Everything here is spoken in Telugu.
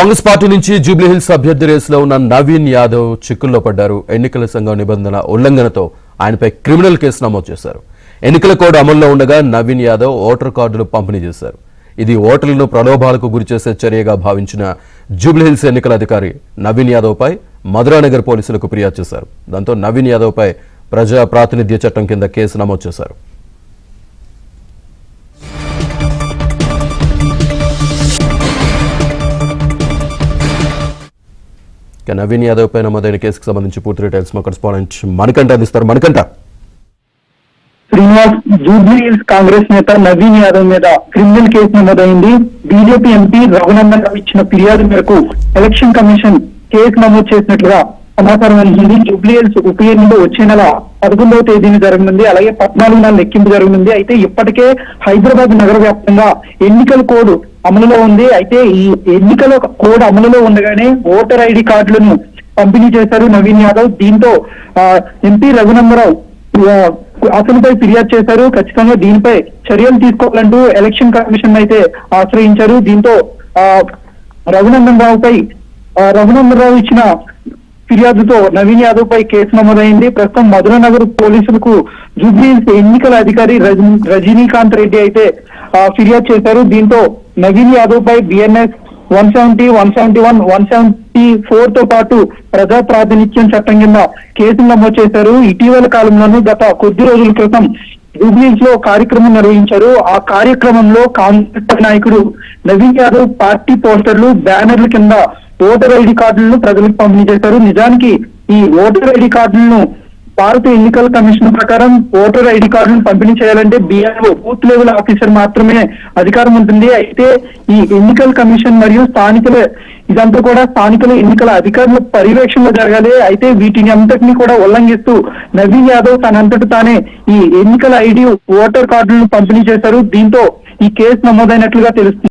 కాంగ్రెస్ పార్టీ నుంచి జూబ్లీహిల్స్ అభ్యర్థి రేసులో ఉన్న నవీన్ యాదవ్ చిక్కుల్లో పడ్డారు. ఎన్నికల సంఘం నిబంధన ఉల్లంఘనతో ఆయనపై క్రిమినల్ కేసు నమోదు చేశారు. ఎన్నికల కోడ్ అమల్లో ఉండగా నవీన్ యాదవ్ ఓటర్ కార్డులు పంపిణీ చేశారు. ఇది ఓటర్లను ప్రలోభాలకు గురిచేసే చర్యగా భావించిన జూబ్లీహిల్స్ ఎన్నికల అధికారి నవీన్ యాదవ్ పై మధురానగర్ పోలీసులకు ఫిర్యాదు చేశారు. దాంతో నవీన్ యాదవ్ పై ప్రజా ప్రాతినిధ్య చట్టం కింద కేసు నమోదు చేశారు. నవీన్ యాదవ్ పై నమోదైన కేసుకు సంబంధించి పూర్తి డీటెయిల్స్ మా కరెస్పాండెంట్ మణికంఠ అందిస్తారు. మణికంఠ, శ్రీనివాస్, జూబ్లీహిల్స్ కాంగ్రెస్ నేత నవీన్ యాదవ్ మీద క్రిమినల్ కేసు నమోదైంది. బీజేపీ ఎంపీ రఘునందన్ రావు ఇచ్చిన ఫిర్యాదు మేరకు ఎలక్షన్ కమిషన్ కేసు నమోదు చేసినట్లుగా సమాచారం అందింది. జూబ్లీహిల్స్ ఉప ఎన్నిక వచ్చే నెల 11వ తేదీన జరగనుంది. అలాగే 14 నెలల లెక్కింపు జరగనుంది. అయితే ఇప్పటికే హైదరాబాద్ నగర వ్యాప్తంగా ఎన్నికల కోడ్ అమలులో ఉంది. అయితే ఈ ఎన్నికల కోడ్ అమలులో ఉండగానే ఓటర్ ఐడి కార్డులను పంపిణీ చేశారు నవీన్ యాదవ్. దీంతో ఎంపీ రఘునందరావు అతనిపై ఫిర్యాదు చేశారు. ఖచ్చితంగా దీనిపై చర్యలు తీసుకోవాలంటూ ఎలక్షన్ కమిషన్ అయితే ఆశ్రయించారు. దీంతో రఘునందన్ రావు ఇచ్చిన ఫిర్యాదుతో నవీన్ యాదవ్ పై కేసు నమోదైంది. ప్రస్తుతం మధురానగర్ పోలీసులకు జూబ్లీహిల్స్ ఎన్నికల అధికారి రజనీకాంత్ రెడ్డి అయితే ఫిర్యాదు చేశారు. దీంతో నవీన్ యాదవ్ పై బిఎన్ఎస్ 170, 171, 174 తో పాటు ప్రజా ప్రాతినిధ్యం చట్టం కింద కేసులు నమోదు చేశారు. ఇటీవల కాలంలోనూ గత కొద్ది రోజుల క్రితం జూబ్లీహిల్స్ లో కార్యక్రమం నిర్వహించారు. ఆ కార్యక్రమంలో కాంగ్రెస్ నాయకుడు నవీన్ యాదవ్ పార్టీ పోస్టర్లు, బ్యానర్ల కింద ఓటర్ ఐడి కార్డులను ప్రజలకు పంపిణీ చేశారు. నిజానికి ఈ ఓటర్ ఐడి కార్డులను భారత ఎన్నికల కమిషన్ ప్రకారం ఓటర్ ఐడి కార్డులను పంపిణీ చేయాలంటే బిఆర్ఓ బూత్ లెవెల్ ఆఫీసర్ మాత్రమే అధికారం ఉంటుంది. అయితే ఈ ఎన్నికల కమిషన్ మరియు ఇదంతా కూడా స్థానికుల ఎన్నికల అధికారుల పర్యవేక్షణలో జరగాలి. అయితే వీటిని అంతటినీ కూడా ఉల్లంఘిస్తూ నవీన్ యాదవ్ తనంతటి తానే ఈ ఎన్నికల ఐడి ఓటర్ కార్డులను పంపిణీ చేశారు. దీంతో ఈ కేసు నమోదైనట్లుగా తెలుస్తుంది.